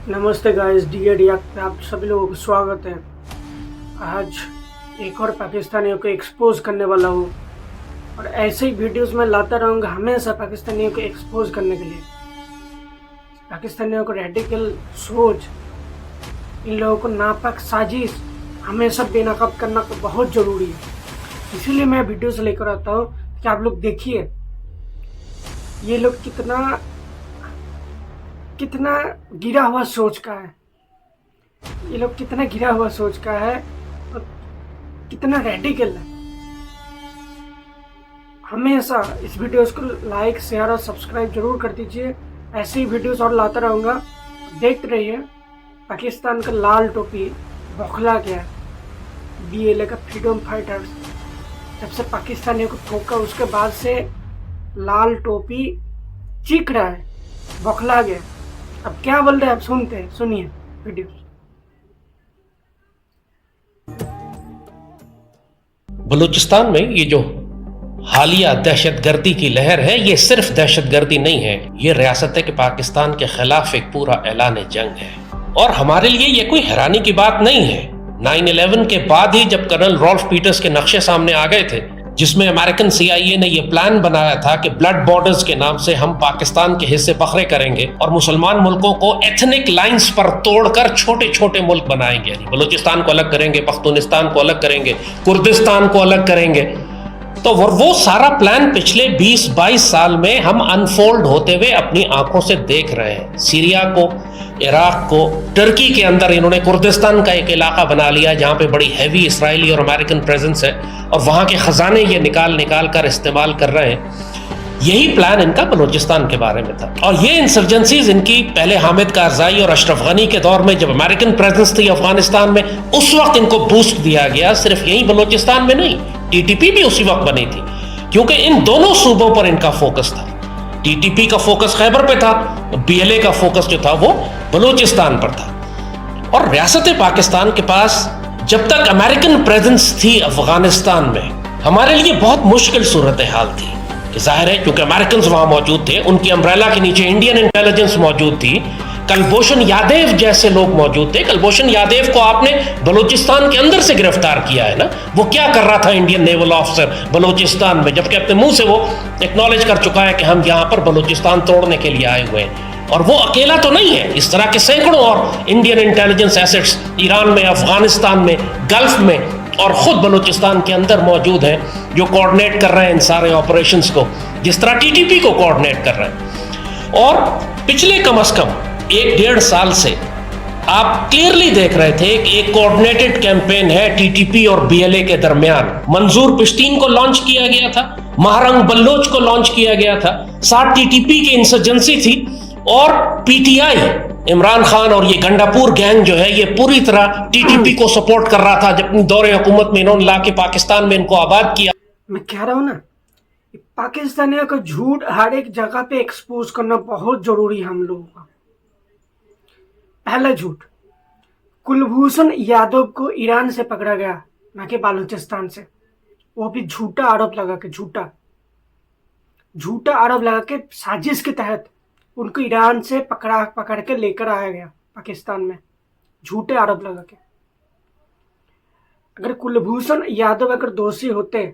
नमस्ते guys, D react पे आप सभी लोगों को स्वागत है। आज एक और पाकिस्तानियों को एक्सपोज करने वाला हूँ और ऐसे ही वीडियोस में लाता रहूँगा हमेशा पाकिस्तानियों को एक्सपोज करने के लिए। पाकिस्तानियों को रेडिकल सोच, इन लोगों को नापाक साजिश हमेशा बेनकाब करना तो बहुत ज़रूरी है। इसीलिए मैं वीडियोस लेकर आता हूँ कि आप लोग देखिए ये लोग कितना गिरा हुआ सोच का है, ये लोग कितना गिरा हुआ सोच का है और कितना रेडिकल है। हमेशा इस वीडियोस को लाइक, शेयर और सब्सक्राइब जरूर कर दीजिए। ऐसे ही वीडियोस और लाता रहूँगा, देखते रहिए। पाकिस्तान का लाल टोपी बौखला गया, बीएलए का फ्रीडम फाइटर्स जब से पाकिस्तानियों को ठोका उसके बाद से लाल टोपी चीख रहा है, बौखला गया। अब क्या बोल रहे हैं आप सुनते हैं, सुनिए वीडियो। बलूचिस्तान में ये जो हालिया दहशतगर्दी की लहर है, ये सिर्फ दहशतगर्दी नहीं है, ये रियासत के पाकिस्तान के खिलाफ एक पूरा ऐलान जंग है। और हमारे लिए ये कोई हैरानी की बात नहीं है। 9/11 के बाद ही जब कर्नल रॉल्फ पीटर्स के नक्शे सामने आ गए थे, जिसमें अमेरिकन CIA ने यह प्लान बनाया था कि ब्लड बॉर्डर्स के नाम से हम पाकिस्तान के हिस्से बखरे करेंगे और मुसलमान मुल्कों को एथनिक लाइंस पर तोड़कर छोटे छोटे मुल्क बनाएंगे। यानी बलूचिस्तान को अलग करेंगे, पख्तूनिस्तान को अलग करेंगे, कुर्दिस्तान को अलग करेंगे। तो वो सारा प्लान पिछले 20-22 साल में हम अनफोल्ड होते हुए अपनी आंखों से देख रहे हैं। सीरिया को, इराक को, टर्की के अंदर इन्होंने कुर्दिस्तान का एक इलाका बना लिया जहां पे बड़ी हैवी इजरायली और अमेरिकन प्रेजेंस है और वहां के खजाने ये निकाल कर इस्तेमाल कर रहे हैं। यही प्लान इनका बलूचिस्तान के बारे में था। और ये इंसर्जेंसीज इनकी पहले हामिद कारजाई और अशरफ गनी के दौर में जब अमेरिकन प्रेजेंस थी अफगानिस्तान में, उस वक्त इनको बूस्ट दिया गया। सिर्फ यही बलूचिस्तान में नहीं, TTP भी उसी वक्त बनी थी, क्योंकि इन दोनों सूबों पर इनका फोकस था। TTP का फोकस खैबर पे था, BLA का फोकस जो था वो बलूचिस्तान पर था। और रियासत पाकिस्तान के पास जब तक अमेरिकन प्रेजेंस थी अफगानिस्तान में, हमारे लिए बहुत मुश्किल सूरत हाल थी। जाहिर है क्योंकि अमेरिकन वहां मौजूद थे, उनकी अम्ब्रेला के नीचे इंडियन इंटेलिजेंस मौजूद थी, कुलभूषण यादव जैसे लोग मौजूद थे। कुलभूषण यादव को आपने बलूचिस्तान के अंदर से गिरफ्तार किया है ना। वो क्या कर रहा था इंडियन नेवल ऑफिसर बलूचिस्तान में, जबकि अपने मुंह से वो एक्नॉलेज कर चुका है कि हम यहां पर बलूचिस्तान तोड़ने के लिए आए हुए हैं। और वो अकेला तो नहीं है, इस तरह के सैकड़ों और इंडियन इंटेलिजेंस एसेट्स ईरान में, अफगानिस्तान में, गल्फ में और खुद बलूचिस्तान के अंदर मौजूद हैं, जो कोऑर्डिनेट कर रहे हैं इन सारे ऑपरेशंस को, जिस तरह TTP को कोऑर्डिनेट कर रहे हैं। और पिछले कम से कम 1-1.5 साल से आप क्लियरली देख रहे थे कि एक कोऑर्डिनेटेड कैंपेन है TTP और BLA के दरमियान। मंजूर पिश्तीन को लॉन्च किया गया था, महारंग बल्लोच को लॉन्च किया गया था, साथ TTP की इंसर्जेंसी थी और PTI इमरान खान और ये गंडापुर गैंग जो है ये पूरी तरह TTP को सपोर्ट कर रहा था। जब अपनी दौरे हुकूमत में इन्होंने लाके पाकिस्तान में इनको आबाद किया। मैं कह रहा हूँ ना, पाकिस्तानियों का झूठ हर एक जगह पे एक्सपोज करना बहुत जरूरी है हम लोगों का। पहला झूठ, कुलभूषण यादव को ईरान से पकड़ा गया, ना कि बालूचिस्तान से। वो भी झूठा आरोप लगा के, झूठा आरोप लगा के साजिश के तहत उनको ईरान से पकड़ के लेकर आया गया पाकिस्तान में, झूठे आरोप लगा के। अगर कुलभूषण यादव अगर दोषी होते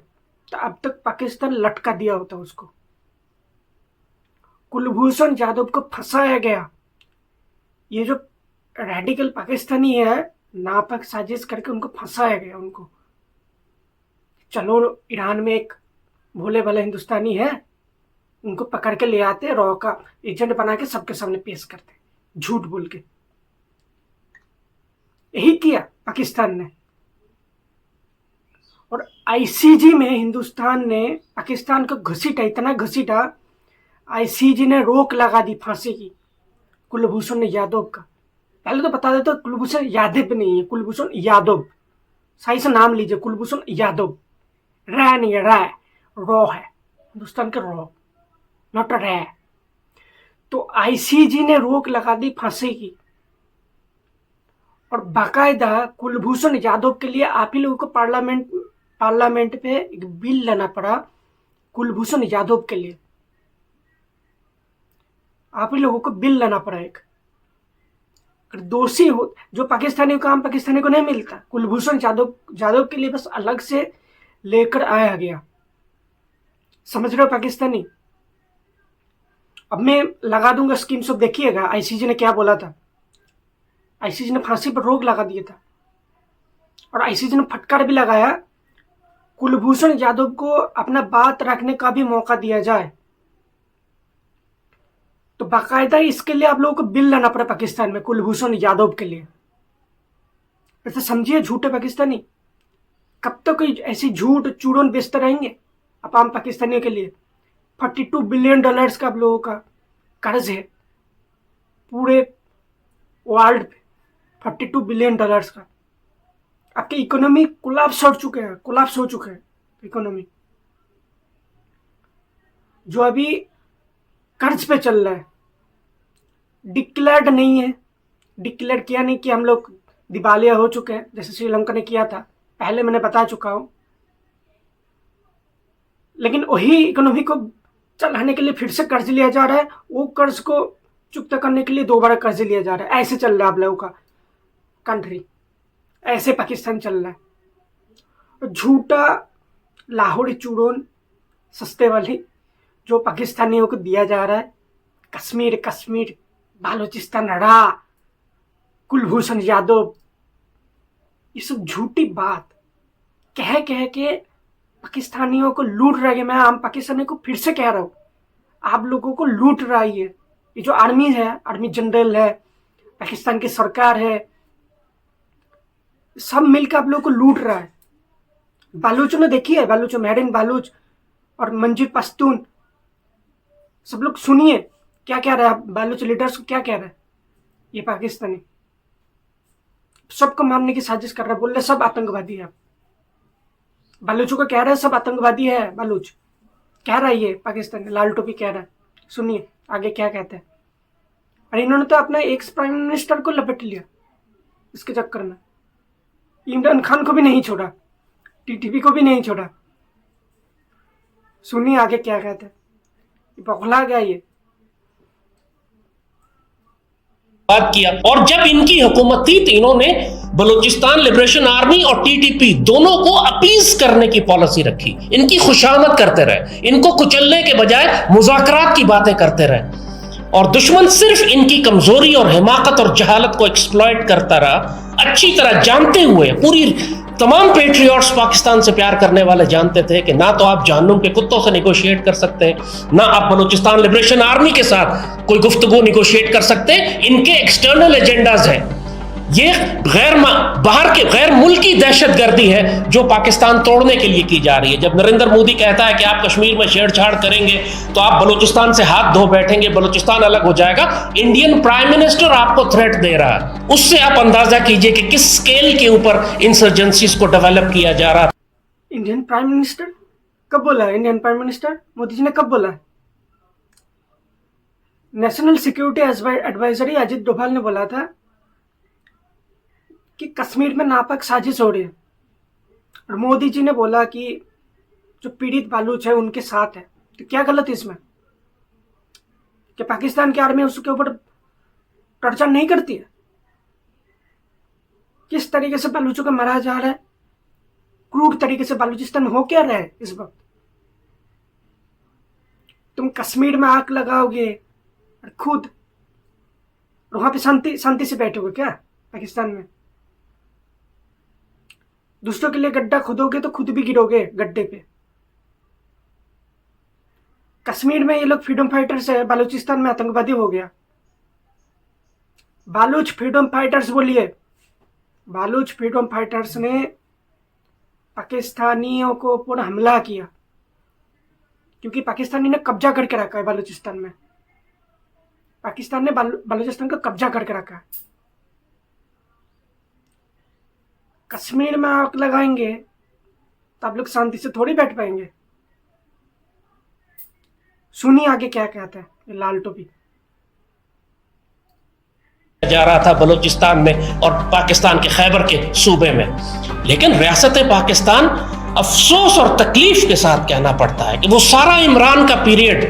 तो अब तक पाकिस्तान लटका दिया होता उसको। कुलभूषण यादव को फंसाया गया। ये जो रेडिकल पाकिस्तानी है, नापाक साजिश करके उनको फंसाया गया। उनको चलो ईरान में एक भोले भाले हिंदुस्तानी है, उनको पकड़ के ले आते, रॉ का एजेंट बना के सबके सामने पेश करते, झूठ बोल के। यही किया पाकिस्तान ने। और ICJ में हिंदुस्तान ने पाकिस्तान को घसीटा, इतना घसीटा, ICJ ने रोक लगा दी फांसी की कुलभूषण यादव का। पहले तो बता देता, कुलभूषण यादव नहीं है, कुलभूषण यादव, सही से नाम लीजिए, कुलभूषण यादव। रै नहीं है, रॉ है, हिंदुस्तान के रॉ, नॉट रै। तो ICJ ने रोक लगा दी फांसी की। और बाकायदा कुलभूषण यादव के लिए आप ही लोगों को पार्लियामेंट पे एक बिल लाना पड़ा कुलभूषण यादव के लिए। आप ही लोगों को बिल लाना पड़ा एक। और दोषी हो जो पाकिस्तानी काम पाकिस्तानी को नहीं मिलता, कुलभूषण जाधव के लिए बस अलग से लेकर आया गया। समझ रहे हो पाकिस्तानी? अब मैं लगा दूंगा स्कीम, सब देखिएगा आईसीजे ने क्या बोला था। आईसीजे ने फांसी पर रोक लगा दिया था और आईसीजे ने फटकार भी लगाया कुलभूषण जाधव को अपना बात रखने का भी मौका दिया जाए। तो बाकायदा इसके लिए आप लोगों को बिल लाना पड़ा पाकिस्तान में कुलभूषण जाधव के लिए। ऐसे समझिए झूठे पाकिस्तानी, कब तक कोई ऐसी झूठ चूड़न बेचते रहेंगे आम पाकिस्तानियों के लिए। $42 बिलियन का आप लोगों का कर्ज है पूरे वर्ल्ड पे, $42 बिलियन का। आपकी इकोनॉमी कोलैप्स हो चुके हैं इकोनॉमी। जो अभी कर्ज पे चल रहा है, डिक्लेयर्ड नहीं है, डिक्लेयर किया नहीं कि हम लोग दिवालिया हो चुके हैं जैसे श्रीलंका ने किया था, पहले मैंने बता चुका हूं। लेकिन वही इकोनॉमी को चलाने के लिए फिर से कर्ज लिया जा रहा है, वो कर्ज को चुकता करने के लिए दोबारा कर्ज लिया जा रहा है। ऐसे चल रहा है आप लोगों का कंट्री, ऐसे पाकिस्तान चल रहा है। झूठा लाहौरी चूड़ोन सस्ते वाली जो पाकिस्तानियों को दिया जा रहा है, कश्मीर बालूचिस्तान हड़ा, कुलभूषण जाधव, ये सब झूठी बात कह के पाकिस्तानियों को लूट रहा है। मैं आम पाकिस्तानियों को फिर से कह रहा हूं, आप लोगों को लूट रहा है ये जो आर्मी है, आर्मी जनरल है, पाकिस्तान की सरकार है, सब मिलकर आप लोगों को लूट रहा है। बालूचों ने देखी है, बालूचों, मेहरीन बालूच और मंजीर पश्तून, सब लोग सुनिए क्या कह रहा है बालूच लीडर्स को, क्या कह रहा है ये पाकिस्तानी। सबको मारने की साजिश कर रहा है, बोल रहे सब आतंकवादी है। बालूचों को कह रहा है सब आतंकवादी है, बालूच कह रहा है ये पाकिस्तानी, लाल टोपी कह रहा है। सुनिए आगे क्या कहते हैं। और इन्होंने तो अपना एक्स प्राइम मिनिस्टर को लपेट लिया इसके चक्कर में, इमरान खान को भी नहीं छोड़ा, टीटीपी को भी नहीं छोड़ा। सुनिए आगे क्या कहते हैं, बौखला गया ये। बात किया और जब इनकी हुकूमत थी तो इन्होंने बलूचिस्तान लिबरेशन आर्मी और टीटीपी दोनों को अपीज करने की पॉलिसी रखी। इनकी खुशामद करते रहे, इनको कुचलने के बजाय मुज़ाकरात की बातें करते रहे और दुश्मन सिर्फ इनकी कमजोरी और हिमाकत और जहालत को एक्सप्लॉइट करता रहा। अच्छी तरह जानते हुए, पूरी तमाम पेट्रियट्स पाकिस्तान से प्यार करने वाले जानते थे कि ना तो आप जहन्नुम के कुत्तों से निगोशिएट कर सकते हैं, ना आप बलूचिस्तान लिबरेशन आर्मी के साथ कोई गुफ्तगू निगोशिएट कर सकते हैं। इनके एक्सटर्नल एजेंडाज हैं। ये बाहर के गैर मुल्की दहशतगर्दी है जो पाकिस्तान तोड़ने के लिए की जा रही है। जब नरेंद्र मोदी कहता है कि आप कश्मीर में छेड़छाड़ करेंगे तो आप बलूचिस्तान से हाथ धो बैठेंगे, बलूचिस्तान अलग हो जाएगा, इंडियन प्राइम मिनिस्टर आपको थ्रेट दे रहा है। उससे आप अंदाजा कीजिए कि किस स्केल के ऊपर इंसर्जेंसीज को डेवलप किया जा रहा है। इंडियन प्राइम मिनिस्टर कब बोला है? Indian prime minister Modi ji ने कब बोला है? National security advisory Ajit Doval ने बोला था कि कश्मीर में नापाक साजिश हो रही है और मोदी जी ने बोला कि जो पीड़ित बालूच है उनके साथ है। तो क्या गलत है इसमें कि पाकिस्तान की आर्मी उसके ऊपर टॉर्चर नहीं करती है? किस तरीके से बालूचों को मारा जा रहा है, क्रूर तरीके से बालूचिस्तान में हो क्या रहा है इस वक्त। तुम कश्मीर में आग लगाओगे और खुद वहां पे शांति से बैठोगे क्या? पाकिस्तान में दूसरों के लिए गड्ढा खोदोगे तो खुद भी गिरोगे गड्ढे पे। कश्मीर में ये लोग फ्रीडम फाइटर्स है, बालूचिस्तान में आतंकवादी हो गया। बालूच फ्रीडम फाइटर्स बोलिए, बालूच फ्रीडम फाइटर्स ने पाकिस्तानियों को ऊपर हमला किया क्योंकि पाकिस्तानी ने कब्जा करके रखा है बालूचिस्तान में। पाकिस्तान ने बालूचिस्तान का कब्जा करके रखा है। कश्मीर में आग लगाएंगे तो आप लोग शांति से थोड़ी बैठ पाएंगे। सुनिए आगे क्या कहता है ये लाल टोपी। जा रहा था बलूचिस्तान में और पाकिस्तान के खैबर के सूबे में, लेकिन रियासत पाकिस्तान अफसोस और तकलीफ के साथ कहना पड़ता है कि वो सारा इमरान का पीरियड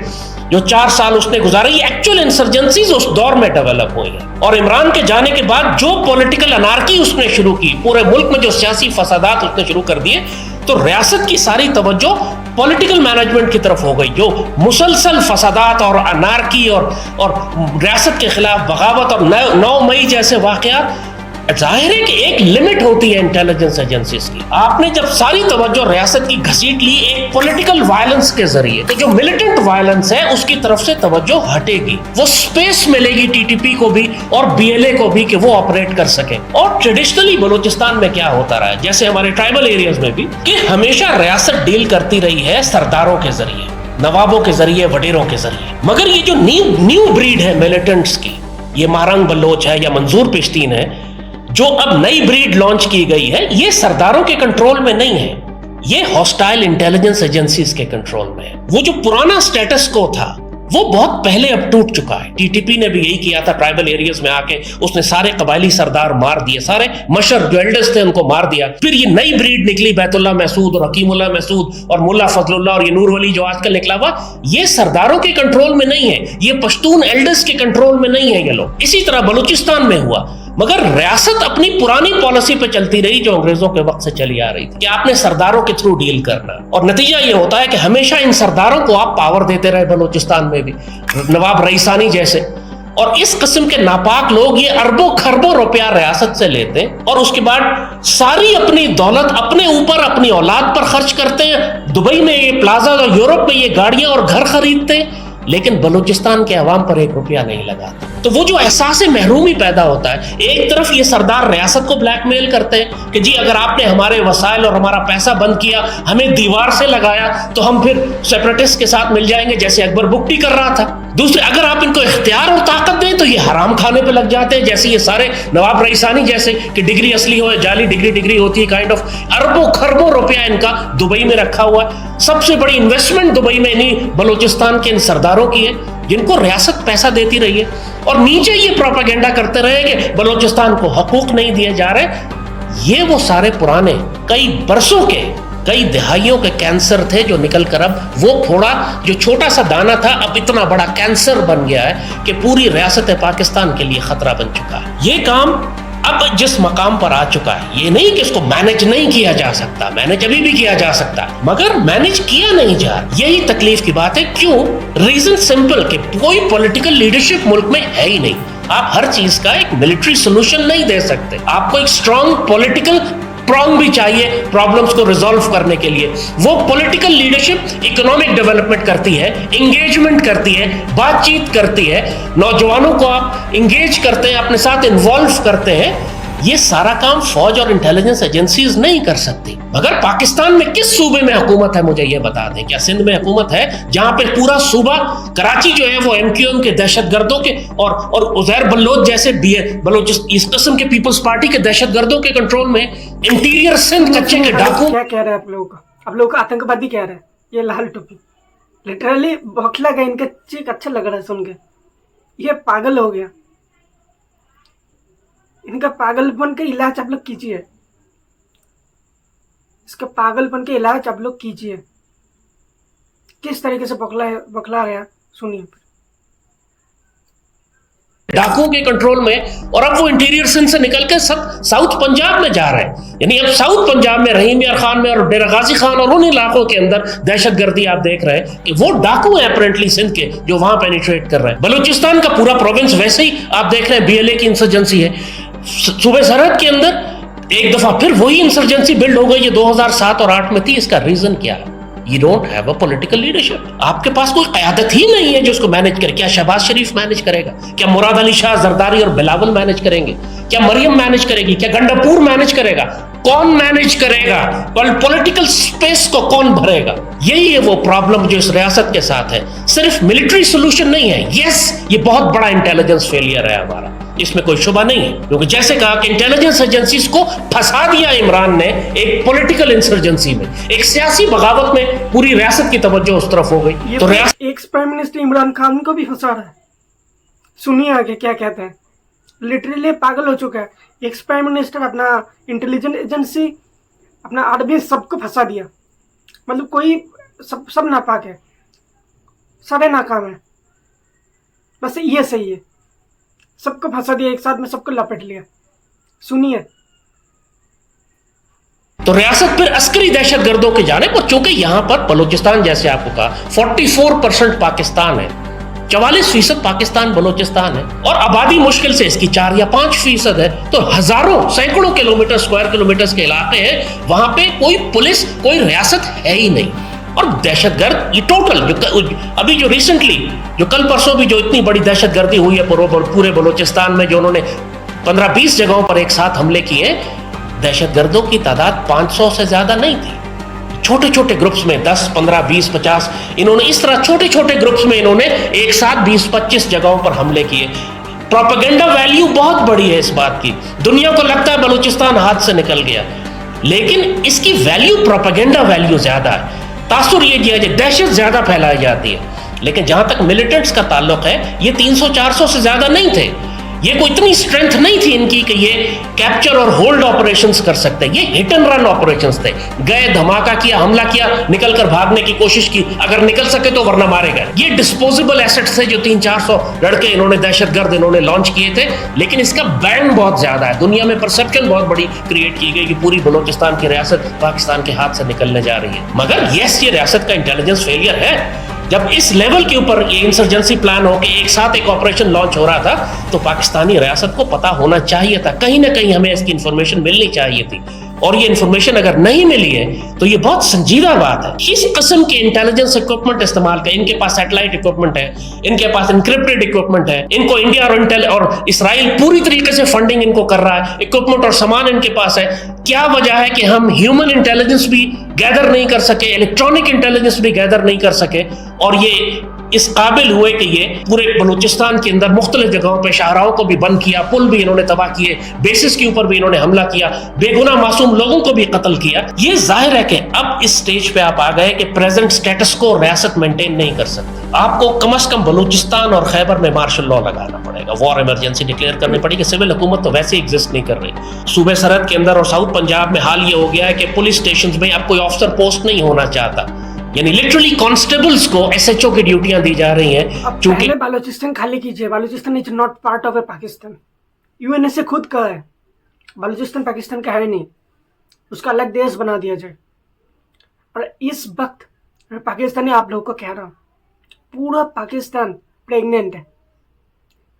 जो 4 साल उसने गुजारे, ये एक्चुअल इंसर्जेंसीज उस दौर में डेवलप हुई हैं। और इमरान के जाने के बाद जो पॉलिटिकल अनार्की उसने शुरू की, पूरे मुल्क में जो सियासी फसादात उसने शुरू कर दिए, तो रियासत की सारी तवज्जो पॉलिटिकल मैनेजमेंट की तरफ हो गई। जो मुसलसल फसादात और अनार्की और रियासत के खिलाफ बगावत और 9 मई जैसे वाकयात, जाहिर है कि एक लिमिट होती है इंटेलिजेंस एजेंसीज की। आपने जब सारी तवज्जो रियासत की घसीट ली एक पॉलिटिकल वायलेंस के जरिए, तो जो मिलिटेंट वायलेंस है उसकी तरफ से तवज्जो हटेगी, वो स्पेस मिलेगी टीटीपी को भी और बीएलए को भी कि वो ऑपरेट कर सके। और ट्रेडिशनली बलूचिस्तान में क्या होता रहा है, जैसे हमारे ट्राइबल एरियाज में भी, कि हमेशा रियासत डील करती रही है सरदारों के जरिए, नवाबों के जरिए, वडेरों के जरिए। मगर ये जो न्यू ब्रीड है मिलिटेंट्स की, ये मारंग बलोच है या मंजूर पिश्तीन है, जो अब नई ब्रीड लॉन्च की गई है, ये सरदारों के कंट्रोल में नहीं है, ये हॉस्टाइल इंटेलिजेंस एजेंसीज के कंट्रोल में है। वो जो पुराना स्टेटस को था वो बहुत पहले अब टूट चुका है। टीटीपी ने भी यही किया था, ट्राइबल एरियाज में आके उसने सारे कबायली सरदार मार दिए, सारे मशर जो एल्डर्स थे उनको मार दिया। फिर ये नई ब्रीड निकली, बैतुल्ला महसूद और हकीमुल्लाह महसूद और मुल्ला फजलुल्लाह और ये नूर वली जो आजकल निकला हुआ, ये सरदारों के कंट्रोल में नहीं है, ये पश्तून एल्डर्स के कंट्रोल में नहीं है ये लोग। इसी तरह बलूचिस्तान में हुआ, मगर रियासत अपनी पुरानी पॉलिसी पे चलती रही जो अंग्रेजों के वक्त से चली आ रही थी कि आपने सरदारों के थ्रू डील करना, और नतीजा ये होता है कि हमेशा इन सरदारों को आप पावर देते रहे। बलूचिस्तान में भी नवाब रईसानी जैसे और इस किस्म के नापाक लोग ये अरबों खरबों रुपया रियासत से लेते हैं और उसके बाद सारी अपनी दौलत अपने ऊपर, अपनी औलाद पर खर्च करते हैं। दुबई में ये प्लाजा और यूरोप में ये गाड़ियां और घर खरीदते हैं, लेकिन बलूचिस्तान के अवाम पर 1 रुपया नहीं लगाते। तो वो जो एहसास महरूमी पैदा होता है, एक तरफ ये सरदार रियासत को ब्लैकमेल करते हैं कि जी अगर आपने हमारे वसाइल और हमारा पैसा बंद किया, हमें दीवार से लगाया, तो हम फिर सेपरेटिस्ट के साथ मिल जाएंगे जैसे अकबर बुकटी कर रहा था। दूसरे, अगर आप इनको इख्तियार और ताकत दें तो ये हराम खाने पे लग जाते हैं, जैसे ये सारे नवाब रईसानी जैसे कि डिग्री असली हो, जाली डिग्री होती है, काइंड ऑफ अरबों खरबों रुपया इनका दुबई में रखा हुआ है। सबसे बड़ी इन्वेस्टमेंट दुबई में इन्हीं बलूचिस्तान के इन सरदारों की है जिनको रियासत पैसा देती रही है, और नीचे ये प्रोपेगेंडा करते रहे कि बलूचिस्तान को हकूक नहीं दिए जा रहे। ये वो सारे पुराने कई बरसों के, कई दिहाइयों के कैंसर थे जो निकलकर अब वो थोड़ा जो छोटा सा दाना था अब इतना बड़ा कैंसर बन गया है कि पूरी रियासत पाकिस्तान के लिए खतरा बन चुका है। ये काम अब जिस मकाम पर आ चुका है, ये नहीं कि इसको मैनेज नहीं किया जा सकता, मैनेज अभी भी किया जा सकता है, मगर मैनेज किया नहीं जा रहा। यही तकलीफ की बात है। क्यों? रीजन सिंपल कि कोई पॉलिटिकल लीडरशिप मुल्क में है ही नहीं। आप हर चीज का एक मिलिट्री सोल्यूशन नहीं दे सकते, आपको एक स्ट्रॉन्ग पॉलिटिकल प्रॉन्ग भी चाहिए प्रॉब्लम्स को रिजॉल्व करने के लिए। वो पॉलिटिकल लीडरशिप इकोनॉमिक डेवलपमेंट करती है, एंगेजमेंट करती है, बातचीत करती है, नौजवानों को आप एंगेज करते हैं, अपने साथ इन्वॉल्व करते हैं। ये सारा काम फौज और इंटेलिजेंस एजेंसीज नहीं कर सकती। मगर पाकिस्तान में किस सूबे में हुकूमत है मुझे ये बता दें। क्या सिंध में हुकूमत है जहां पे पूरा सूबा कराची जो है वो एमक्यूएम के दहशतगर्दों के और उजैर बलोच जैसे बलोचिस्तान इस किस्म के पीपल्स पार्टी के दहशतगर्दों के कंट्रोल में, इंटीरियर सिंध कच्चे के डाकू। क्या कह रहे हैं आप लोगों का आतंकवादी कह रहे हैं ये लाल टोपी। लिटरली बौखला गया, इनका चीख अच्छा लग रहा है सुन के। ये पागल हो गया, इनका पागलपन का इलाज आप लोग कीजिए, इसका पागलपन का इलाज आप लोग कीजिए। किस तरीके से बौखला रहा सुनिए। डाकुओं के कंट्रोल में, और अब वो इंटीरियर सिंध से निकल के सब साउथ पंजाब में जा रहे हैं। यानी अब साउथ पंजाब में रहीम यार खान में और डेरा गाजी खान और उन इलाकों के अंदर दहशतगर्दी आप देख रहे हैं कि वो डाकू हैं अपरेंटली सिंध के जो वहां पेनिट्रेट कर रहे हैं। बलूचिस्तान का पूरा प्रोविंस वैसे ही आप देख रहे हैं बीएलए की इंसर्जेंसी है। सूबे सरहद के अंदर एक दफा फिर वही इंसर्जेंसी बिल्ड हो गई है 2007 और 8 में थी। इसका रीजन क्या है? You don't have a political leadership. आपके पास कोई क़यादत ही नहीं है जो उसको मैनेज करे। क्या शहबाज शरीफ मैनेज करेगा? क्या मुराद अली शाह जरदारी और बिलावल मैनेज करेंगे? क्या मरियम मैनेज करेगी? क्या गंडापुर मैनेज करेगा? कौन मैनेज करेगा? पॉलिटिकल स्पेस को कौन भरेगा? यही है वो प्रॉब्लम जो इस रियासत के साथ है। सिर्फ मिलिट्री सोल्यूशन नहीं है। यस, ये बहुत बड़ा इंटेलिजेंस फेलियर है हमारा, इसमें कोई शुबा नहीं है, क्योंकि जैसे कहा कि इंटेलिजेंस एजेंसीज को फंसा दिया इमरान ने एक पॉलिटिकल इंसर्जेंसी में, एक सियासी बगावत में पूरी रियासत की तवज्जो उस तरफ हो गई। तो ex prime minister Imran Khan को भी फंसा रहा है। सुनिए आगे क्या कहते हैं। लिटरली पागल हो चुका है। एक्स प्राइम मिनिस्टर अपना इंटेलिजेंस एजेंसी, अपना आर्मी सबको फंसा दिया। मतलब कोई सब नापाक है, सारे नाकाम है, बस ये सही है, सबको फंसा दिया एक साथ में, सबको लपेट लिया। सुनिए। तो रियासत फिर अस्करी दहशतगर्दों की जानिब, और चूंकि यहां पर बलूचिस्तान जैसे आपको कहा 44% पाकिस्तान है, 44% पाकिस्तान बलूचिस्तान है, और आबादी मुश्किल से इसकी 4 या 5% है, तो हजारों सैकड़ों किलोमीटर स्क्वायर किलोमीटर के इलाके हैं, वहां पे कोई पुलिस कोई रियासत है ही नहीं। और दहशतगर्द ये टोटल जो अभी जो रिसेंटली जो कल परसों भी जो इतनी बड़ी दहशतगर्दी हुई है पूरे बलूचिस्तान में, जो उन्होंने 15-20 जगहों पर एक साथ हमले किए, दहशतगर्दों की तादाद 500 से ज्यादा नहीं थी। छोटे छोटे ग्रुप्स में 10, 15, 20, 50 इन्होंने इस तरह छोटे छोटे ग्रुप्स में इन्होंने एक साथ 20-25 जगहों पर हमले किए। प्रोपेगेंडा वैल्यू बहुत बड़ी है इस बात की, दुनिया को लगता है बलूचिस्तान हाथ से निकल गया, लेकिन इसकी वैल्यू प्रोपेगेंडा वैल्यू ज्यादा है। तासुर ये दिया जाए, दहशत ज्यादा फैलाई जाती है, लेकिन जहां तक मिलिटेंट्स का ताल्लुक है, ये 300-400 से ज्यादा नहीं थे। ये कोई इतनी स्ट्रेंथ नहीं थी इनकी कि ये कैप्चर और होल्ड ऑपरेशंस कर सकते, ये हिट एंड रन ऑपरेशंस थे। गए, धमाका किया, हमला किया, निकलकर भागने की कोशिश की, अगर निकल सके तो, वरना मारे गए। ये डिस्पोजेबल एसेट्स थे जो 300-400 लड़के इन्होंने दहशतगर्द इन्होंने लॉन्च किए थे, लेकिन इसका बैंड बहुत ज्यादा है। दुनिया में परसेप्शन बहुत बड़ी क्रिएट की गई कि पूरी बलूचिस्तान की रियासत पाकिस्तान के हाथ से निकलने जा रही है। मगर यस, ये रियासत का इंटेलिजेंस फेलियर है। जब इस लेवल के ऊपर ये इंसर्जेंसी प्लान होकर एक साथ एक ऑपरेशन लॉन्च हो रहा था, तो पाकिस्तानी रियासत को पता होना चाहिए था, कहीं ना कहीं हमें इसकी इंफॉर्मेशन मिलनी चाहिए थी, और ये इंफॉर्मेशन अगर नहीं मिली है तो ये बहुत संजीदा बात है। इस किस्म के इंटेलिजेंस इक्विपमेंट इस्तेमाल कर, इनके पास सैटेलाइट इक्विपमेंट है, इनके पास इनक्रिप्टेड इक्विपमेंट है, इनको इंडिया और इसराइल पूरी तरीके से फंडिंग इनको कर रहा है, इक्विपमेंट और सामान इनके पास है। क्या वजह है कि हम ह्यूमन इंटेलिजेंस भी गैदर नहीं कर सके, इलेक्ट्रॉनिक इंटेलिजेंस भी गैदर नहीं कर सके, और ये इस काबिल हुए कि ये पूरे बलूचिस्तान के अंदर मुख्तलिफ जगहों पर शाहराहों को भी बंद किया, पुल भी इन्होंने तबाह किए, बेसिस के ऊपर भी इन्होंने हमला किया, बेगुनाह मासूम लोगों को भी कत्ल किया। ये जाहिर है कि अब इस स्टेज पे आप आ गए कि प्रेजेंट स्टेटस को रियासत मेंटेन नहीं कर सकते। आपको कम से कम बलूचिस्तान और खैबर में मार्शल लॉ लगाना पड़ेगा, वॉर इमरजेंसी डिक्लेयर करनी पड़ेगी। सिविल हुकूमत तो वैसे एग्जिस्ट नहीं कर रही। सूबे सरहद के अंदर और साउथ पंजाब में हाल ये हो गया है कि पुलिस स्टेशन में अब कोई ऑफिसर पोस्ट नहीं होना चाहता, यानी लिटरली कांस्टेबल्स को एसएचओ की ड्यूटियां दी जा रही हैं। क्योंकि बालूचिस्तान खाली कीजिए, Balochistan is not part of a Pakistan. UN से खुद कहा है बालूचिस्तान पाकिस्तान का है नहीं, उसका अलग देश बना दिया जाए। और इस वक्त मैं पाकिस्तानी आप लोगों को कह रहा हूं, पूरा पाकिस्तान प्रेग्नेंट है,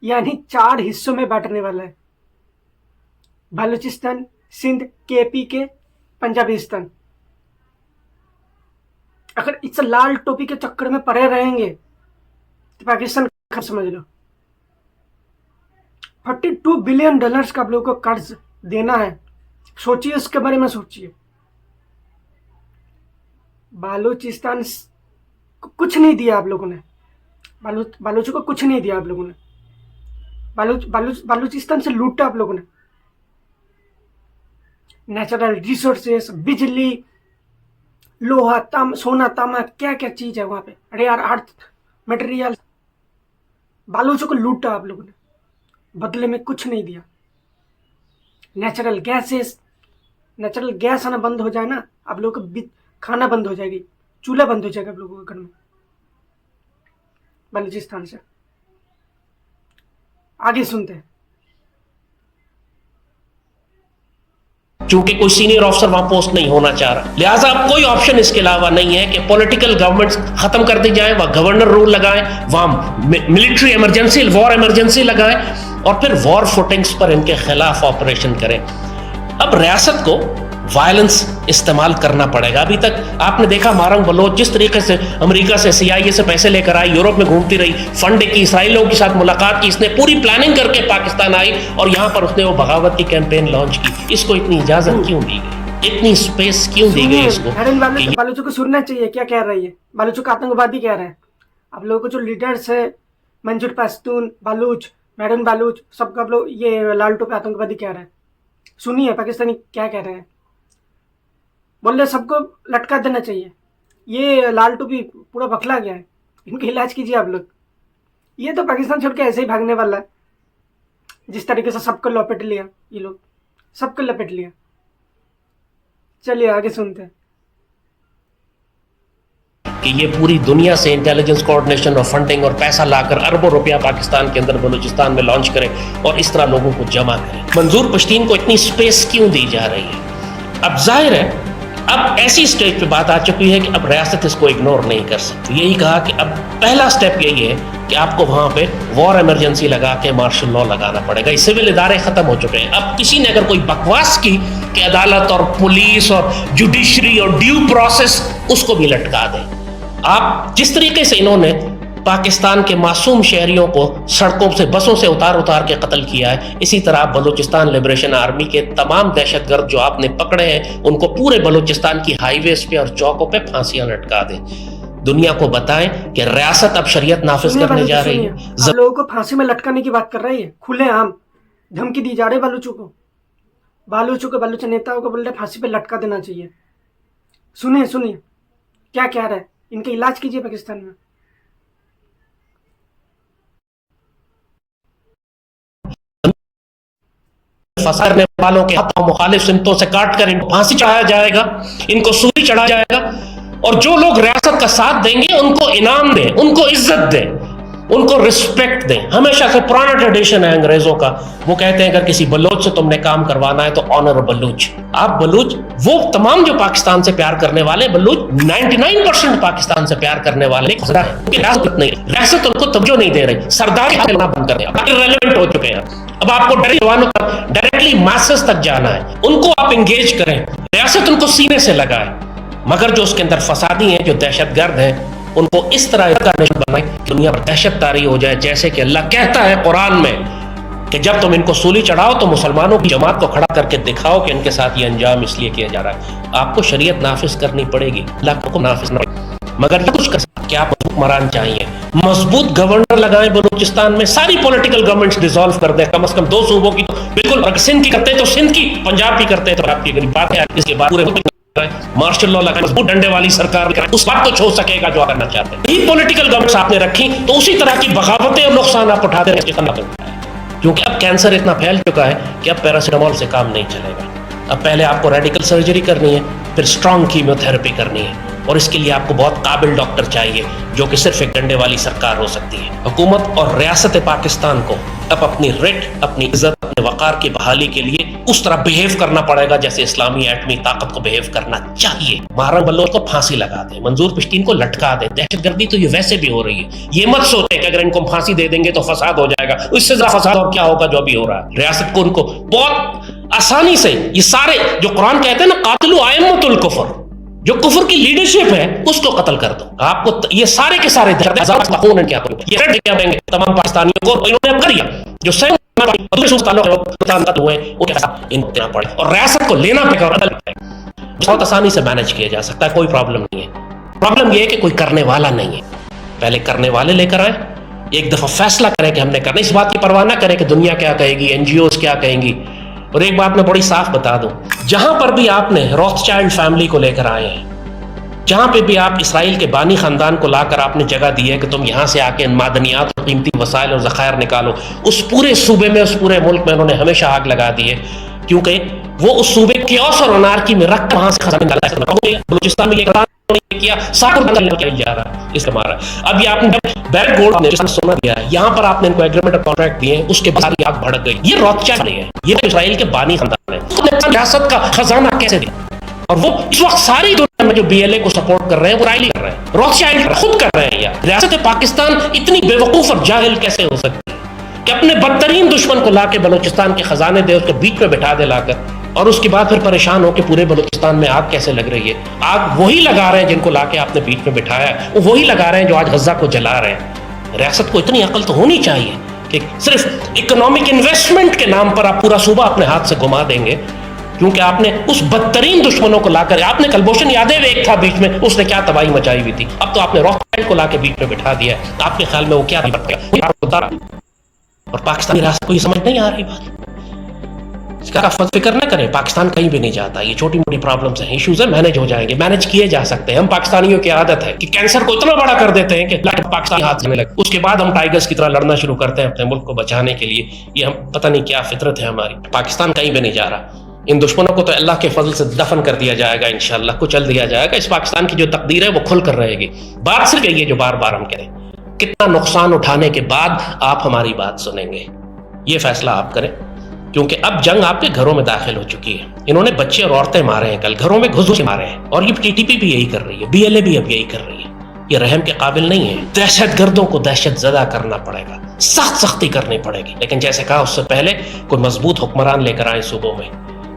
यानी 4 हिस्सों में बांटने वाला है। बालूचिस्तान, सिंध, केपी के, पंजाबिस्तान। अगर इस लाल टोपी के चक्कर में पड़े रहेंगे तो पाकिस्तान खत्म समझ लो। $42 बिलियन का आप लोगों को कर्ज देना है, सोचिए उसके बारे में सोचिए। बालूचिस्तान को कुछ नहीं दिया आप लोगों ने, बालूचों को कुछ नहीं दिया आप लोगों ने, बालूचिस्तान से लूटा आप लोगों ने। नेचुरल रिसोर्सेस, बिजली, लोहा, सोना, तांबा, क्या क्या चीज है वहां पे, रेयर अर्थ मटेरियल, बालूचों को लूटा आप लोगों ने, बदले में कुछ नहीं दिया। नेचुरल गैस आना बंद हो जाए ना, आप लोगों को खाना बंद हो जाएगी, चूल्हा बंद हो जाएगा आप लोगों के घर में। बलूचिस्तान से आगे सुनते हैं। चूंकि कोई सीनियर ऑफिसर वहां पोस्ट नहीं होना चाह रहा, लिहाजा अब कोई ऑप्शन इसके अलावा नहीं है कि पॉलिटिकल गवर्नमेंट्स खत्म कर दी जाए, वहां गवर्नर रूल लगाएं, वहां मिलिट्री इमरजेंसी, वॉर इमरजेंसी लगाएं, और फिर वॉर फुटिंग्स पर इनके खिलाफ ऑपरेशन करें। अब रियासत को वायलेंस इस्तेमाल करना पड़ेगा। अभी तक आपने देखा मारंग बलोच जिस तरीके से अमेरिका से CIA से पैसे लेकर आई, यूरोप में घूमती रही, फंड की, इसराइलियों के साथ मुलाकात की, इसने पूरी प्लानिंग करके पाकिस्तान आई और यहां पर उसने वो बगावत की कैंपेन लॉन्च की। इसको इतनी इजाजत क्यों दी गई, इतनी स्पेस क्यों दी गई इसको? बालूचों को सुनना चाहिए क्या कह रही है, बालूचों को आतंकवादी कह रहे हैं। आप लोगों को जो लीडर्स है, मंजूर पश्तून, बालूच, मैडम बालूच, सबका आप लोग ये लाल टोपी आतंकवादी कह रहे हैं। सुनिए पाकिस्तानी क्या कह रहे हैं, बोल रहे सबको लटका देना चाहिए। ये लाल टोपी पूरा बखला गया है, इनका इलाज कीजिए आप लोग। ये तो पाकिस्तान छोड़ के ऐसे ही भागने वाला है, जिस तरीके से सबको लपेट लिया, ये लोग सबको लपेट लिया। चलिए आगे सुनते हैं। कि ये पूरी दुनिया से इंटेलिजेंस कोऑर्डिनेशन और फंडिंग और पैसा लाकर अरबों रुपया पाकिस्तान के अंदर बलूचिस्तान में लॉन्च करें और इस तरह लोगों को जमा करें। मंजूर पश्तीन को इतनी स्पेस क्यों दी जा रही है? अब जाहिर है अब ऐसी स्टेज पे बात आ चुकी है कि अब रियासत इसको इग्नोर नहीं कर सकती। यही कहा कि अब पहला स्टेप यही है कि आपको वहां पे वॉर इमरजेंसी लगा के मार्शल लॉ लगाना पड़ेगा। ये सिविल इदारे खत्म हो चुके हैं। अब किसी ने अगर कोई बकवास की कि अदालत और पुलिस और जुडिशरी और ड्यू प्रोसेस, उसको भी लटका दें। आप जिस तरीके से इन्होंने पाकिस्तान के मासूम शहरियों को सड़कों से बसों से उतार के कत्ल किया है, इसी तरह बलूचिस्तान लिबरेशन आर्मी के तमाम दहशतगर्द जो आपने पकड़े हैं उनको पूरे बलूचिस्तान की हाईवेज पे और चौकों पे फांसियां लटका दें। दुनिया को बताएं कि रियासत अब शरीयत नाफिज करने जा रही है। लोगों को फांसी में लटकाने की बात कर रही है, खुलेआम धमकी दी जा रही है बलूचों को बलूच नेताओं को बोल रहे फांसी पे लटका देना चाहिए। सुनिए क्या कह रहे हैं, इनका इलाज कीजिए पाकिस्तान में। फंसाने वालों के हाथों मुखालिफ सिमतों से काट कर इनको फांसी चढ़ाया जाएगा, इनको सूली चढ़ाया जाएगा। और जो लोग रियासत का साथ देंगे उनको इनाम दें, उनको इज्जत दें, उनको रिस्पेक्ट दें। हमेशा से पुराना ट्रेडिशन है अंग्रेजों का, वो कहते हैं अगर किसी बलूच से तुमने काम करवाना है तो ऑनर बलूच। आप बलूच, वो तमाम जो पाकिस्तान से प्यार करने वाले बलूच 99% पाकिस्तान से प्यार करने वाले रियासत उनको तवज्जो नहीं दे रही। सरदार बंद कर रेलेवेंट हो चुके हैं। अब आपको डायरेक्टली मासेस तक जाना है, उनको आप एंगेज करें, रियासत उनको सीने से लगाए। मगर जो उसके अंदर फसादी हैं, जो दहशतगर्द हैं, उनको इस तरह बनाए दुनिया पर दहशत तारी हो जाए। जैसे कि अल्लाह कहता है कुरान में कि जब तुम इनको सूली चढ़ाओ तो मुसलमानों की जमात को खड़ा करके दिखाओ कि इनके साथ ये अंजाम इसलिए किया जा रहा है। आपको शरीयत नाफिज करनी पड़ेगी, अल्लाह को नाफिज ना, मगर कुछ कर क्या हुक्मरान चाहिए। मजबूत गवर्नर लगाएं बलूचिस्तान में, सारी पॉलिटिकल गवर्नमेंट्स डिसॉल्व कर दें, कम से कम 2 सूबों की तो बिल्कुल, अगर सिंध की करते हैं तो सिंध की, पंजाब की करते हैं तो आपकी गरीब बात है। इसके बाद पूरे मार्शल लॉ लगाएं, मजबूत डंडे वाली सरकार लगाएं, उस बात को छोड़ सकेगा जो करना चाहते हैं। यही पॉलिटिकल गवर्नमेंट्स आपने रखी तो उसी तरह की बगावतें और नुकसान आप उठाते रहे, क्योंकि अब कैंसर इतना फैल चुका है कि अब पैरासिटामोल से काम नहीं चलेगा। अब पहले आपको रेडिकल सर्जरी करनी है, फिर स्ट्रॉन्ग कीमोथेरेपी करनी है, और इसके लिए आपको बहुत काबिल डॉक्टर चाहिए, जो कि सिर्फ एक डंडे वाली सरकार हो सकती है। हुकूमत और रियासत पाकिस्तान को अब अपनी रिट, अपनी इज्जत, अपने वकार की बहाली के लिए उस तरह बिहेव करना पड़ेगा जैसे इस्लामी एटमी ताकत को बिहेव करना चाहिए। महाराना बलोच को फांसी लगा दे, मंजूर पश्तीन को लटका दे। दहशतगर्दी तो ये वैसे भी हो रही है, ये मत सोचे कि अगर इनको फांसी दे देंगे तो फसाद हो जाएगा। इससे ज्यादा फसाद और क्या होगा जो भी हो रहा है। रियासत को उनको बहुत आसानी से ये सारे जो कुरान कहते हैं ना, कातिलु आइम्मतुल कुफ्र, जो कुफर की लीडरशिप है उसको कत्ल कर दो। आपको ये सारे के सारे क्या देंगे तमाम पाकिस्तानियों को, इन्होंने कर दिया जो इनको पड़े और रियासत को लेना पड़ेगा। बहुत आसानी से मैनेज किया जा सकता है, कोई प्रॉब्लम नहीं है। प्रॉब्लम यह है कि कोई करने वाला नहीं है। पहले करने वाले लेकर आए, एक दफा फैसला करें कि हमने करना, इस बात की परवाह ना करें कि दुनिया क्या कहेगी, एनजीओज क्या कहेंगी। और एक बात मैं बड़ी साफ बता दूं, जहां पर भी आपने रॉथस्चाइल्ड फैमिली को लेकर आए हैं, जहां पे भी आप इसराइल के बानी खानदान को लाकर आपने जगह दी है कि तुम यहां से आके मादनियात और कीमती वसाइल और ज़खायर निकालो, उस पूरे सूबे में, उस पूरे मुल्क में उन्होंने हमेशा आग लगा दी है, क्योंकि वो उस सूबे कियोस और अनारकी में रख वहां से खजाना निकाला। बलूचिस्तान में किया जा रहा है, इसका मारा। अब ये आपने बैरक गोल्ड ने सोना दिया है, यहाँ पर आपने इनको एग्रीमेंट और कॉन्ट्रैक्ट दिए, उसके बाद आग भड़क गई। ये रॉथस्चाइल्ड है, ये इसराइल के बानी खानदान है, रियासत का खजाना कैसे दिया? और वो इस वक्त सारी दुनिया में जो बीएलए को सपोर्ट कर रहे हैं वो राइली कर रहे हैं, रॉथस्चाइल्ड खुद कर रहे हैं। यार रियासत पाकिस्तान इतनी बेवकूफ और जाहिल कैसे हो सकती है कि अपने बदतरीन दुश्मन को लाके बलूचिस्तान के खजाने दे, उसके बीच में बैठा दे लाकर, और उसके बाद फिर परेशान हो कि पूरे बलूचिस्तान में आग कैसे लग रही है। आग वही लगा रहे हैं जिनको लाके आपने बीच में बिठाया है, वो वही लगा रहे हैं जो आज गजा को जला रहे हैं। रियासत को इतनी अकल तो होनी चाहिए कि सिर्फ इकोनॉमिक इन्वेस्टमेंट के नाम पर आप पूरा सूबा अपने हाथ से घुमा देंगे, क्योंकि आपने उस बदतरीन दुश्मनों को लाकर, आपने कलभूषण यादव एक था बीच में, उसने क्या तबाही मचाई हुई थी, अब तो आपने रॉथस्चाइल्ड को लाके बीच में बिठा दिया है। आपके ख्याल में वो क्या और पाकिस्तानी रियासत को ये समझ नहीं आ रही बात। इसका फिक्र न करें, पाकिस्तान कहीं भी नहीं जाता। ये छोटी मोटी प्रॉब्लम्स हैं, इश्यूज हैं, मैनेज हो जाएंगे, मैनेज किए जा सकते हैं। हम पाकिस्तानियों की आदत है कि कैंसर को इतना बड़ा कर देते हैं कि पाकिस्तान हाथ में लगे, उसके बाद हम टाइगर्स की तरह लड़ना शुरू करते हैं अपने मुल्क को बचाने के लिए। ये हम पता नहीं क्या फितरत है हमारी। पाकिस्तान कहीं भी नहीं जा रहा, इन दुश्मनों को तो अल्लाह के फजल से दफन कर दिया जाएगा, इंशाअल्लाह कुचल दिया जाएगा। इस पाकिस्तान की जो तकदीर है वो खुल कर रहेगी। बात सिर्फ यही है जो बार बार हम करें, कितना नुकसान उठाने के बाद आप हमारी बात सुनेंगे, ये फैसला आप करें। क्योंकि अब जंग आपके घरों में दाखिल हो चुकी है। इन्होंने बच्चे और औरतें मारे हैं, कल घरों में घुस मारे हैं, और ये टीटीपी भी यही कर रही है, बीएलए भी अब यही कर रही है। ये रहम के काबिल नहीं है। दहशतगर्दों को दहशत ज़दा करना पड़ेगा, सख्त सख्ती करनी पड़ेगी। लेकिन जैसे कहा उससे पहले कोई मजबूत हुक्मरान लेकर आए सूबों में,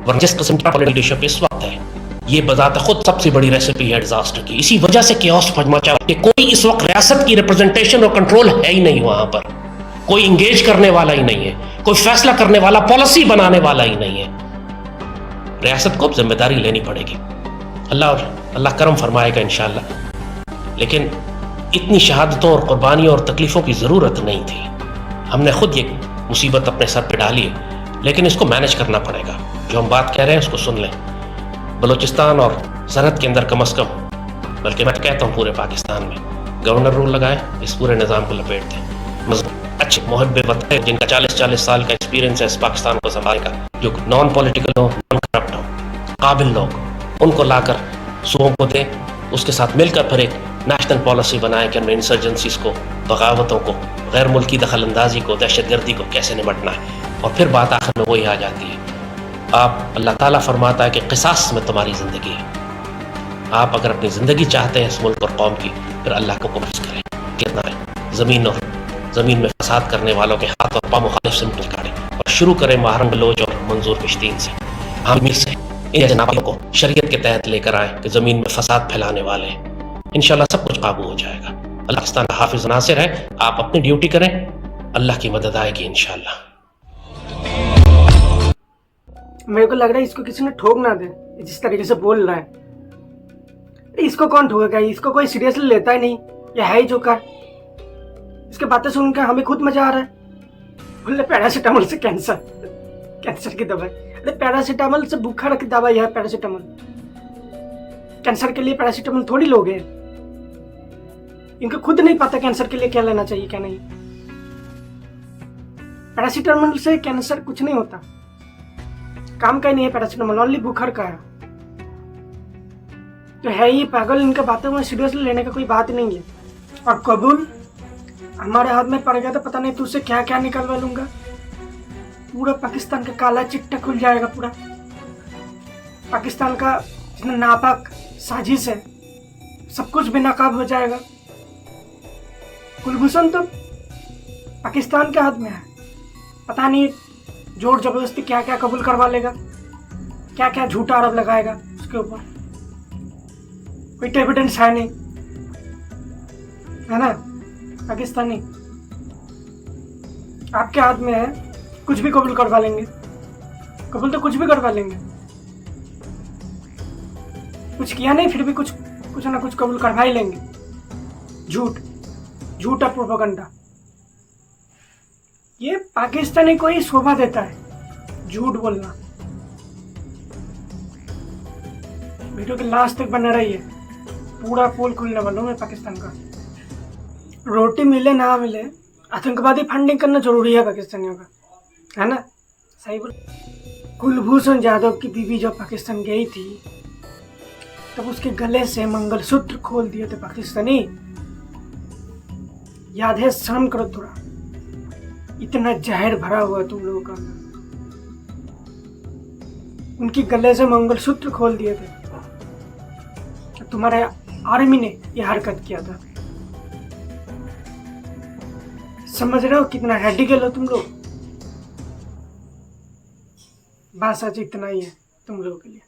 वरना जिस किस्म का लीडरशिप इस वक्त है, ये बजाते खुद सबसे बड़ी रेसिपी है डिजास्टर की। इसी वजह से केओस मचा कि कोई इस वक्त रियासत की रिप्रेजेंटेशन और कंट्रोल है ही नहीं वहां पर, कोई इंगेज करने वाला ही नहीं है, कोई फैसला करने वाला, पॉलिसी बनाने वाला ही नहीं है। रियासत को अब जिम्मेदारी लेनी पड़ेगी। अल्लाह करम फरमाएगा इंशाअल्लाह। लेकिन इतनी शहादतों और कुर्बानियों और तकलीफों की जरूरत नहीं थी। हमने खुद ये मुसीबत अपने सर पे डाली है, लेकिन इसको मैनेज करना पड़ेगा। जो हम बात कह रहे हैं उसको सुन लें। बलूचिस्तान और सरहद के अंदर कम अज कम, बल्कि मैं कहता हूँ पूरे पाकिस्तान में गवर्नर रूल लगाए, इस पूरे निज़ाम को लपेट दें। अच्छे मुहब्बे वतन जिनका 40-40 साल का एक्सपीरियंस है इस पाकिस्तान को संभालने का, जो नॉन पॉलिटिकल हो, नॉन करप्ट हो, काबिल लोग, उनको लाकर सूबों को दें। उसके साथ मिलकर फिर एक नेशनल पॉलिसी बनाए कि हमें इंसर्जेंसीज को, बगावतों को, गैर मुल्की दखल अंदाजी को, दहशतगर्दी को कैसे निपटना है। और फिर बात आखिर में वही आ जाती है, आप अल्लाह ताला फरमाता है कि क़िसास में तुम्हारी ज़िंदगी है। आप अगर अपनी ज़िंदगी चाहते हैं इस मुल्क और कौम की, फिर अल्लाह को कबूल करें। कितना है ज़मीन में फसाद करने वालों के हाथ और पाँव मुखालिफ से निकालें और शुरू करें माहरंग लोज और मंजूर पिश्तीन से, आमिर से, इन जनाबों को शरीयत के तहत लेकर आए कि ज़मीन में फसाद फैलाने वाले हैं। इंशाअल्लाह सब कुछ काबू हो जाएगा। अल्लाह पाकिस्तान का हाफिज़ नासिर है। आप अपनी ड्यूटी करें, अल्लाह की मदद आएगी इंशाअल्लाह। मेरे को लग रहा है इसको किसी ने ठोक ना दे, जिस तरीके से बोल रहा है। इसको कौन ठोकेगा? इसको कोई सीरियसली लेता ही नहीं, ये है ही जोकर। इसके बातें सुनकर हमें खुद मजा आ रहा है। बोले पैरासीटामोल से कैंसर की दवाई। अरे पैरासीटामोल से बुखार की दवाई है पैरासीटामोल। कैंसर के लिए पैरासीटामोल थोड़ी लोग हैं। इनको खुद नहीं पता कैंसर के लिए क्या लेना चाहिए क्या नहीं। पैरासीटामोल से कैंसर कुछ नहीं होता, काम का ही नहीं है पैरासीटामोल, ओनली बुखार का है। तो है ये पागल, इनका बातें में सीरियसली लेने का कोई बात नहीं है। और कबूल हमारे हाथ में पड़ गया तो पता नहीं तुझसे क्या क्या निकलवा लूंगा। पूरा पाकिस्तान का काला चिट्टा खुल जाएगा। पूरा पाकिस्तान का जितना नापाक साजिश है सब कुछ भी नाकाब हो जाएगा। कुलभूषण तो पाकिस्तान के हाथ में है, पता नहीं जोर जबरदस्ती क्या क्या कबूल करवा लेगा, क्या क्या झूठा आरोप लगाएगा उसके ऊपर। कोई एविडेंस है नहीं, है ना। पाकिस्तानी आपके हाथ में है, कुछ भी कबूल करवा लेंगे। कबूल तो कुछ भी करवा लेंगे, कुछ किया नहीं फिर भी कुछ ना कुछ कबूल करवा ही लेंगे। झूठा प्रोपेगेंडा, ये पाकिस्तानी को ही शोभा देता है झूठ बोलना। वीडियो के लास्ट तक बने रहिए, पूरा पोल खुलने वाला हूँ मैं पाकिस्तान का। रोटी मिले ना मिले, आतंकवादी फंडिंग करना जरूरी है पाकिस्तानियों का, है ना। सही बोल। कुलभूषण जाधव की बीवी जब पाकिस्तान गई थी तब उसके गले से मंगलसूत्र खोल दिए थे पाकिस्तानी। याद है? शर्म करो थोड़ा, इतना जहर भरा हुआ तुम लोगों का। उनकी गले से मंगलसूत्र खोल दिए थे, तुम्हारे आर्मी ने यह हरकत किया था। समझ रहे हो कितना रेडिकल हो तुम लोग? बस आज इतना ही है तुम लोगों के लिए।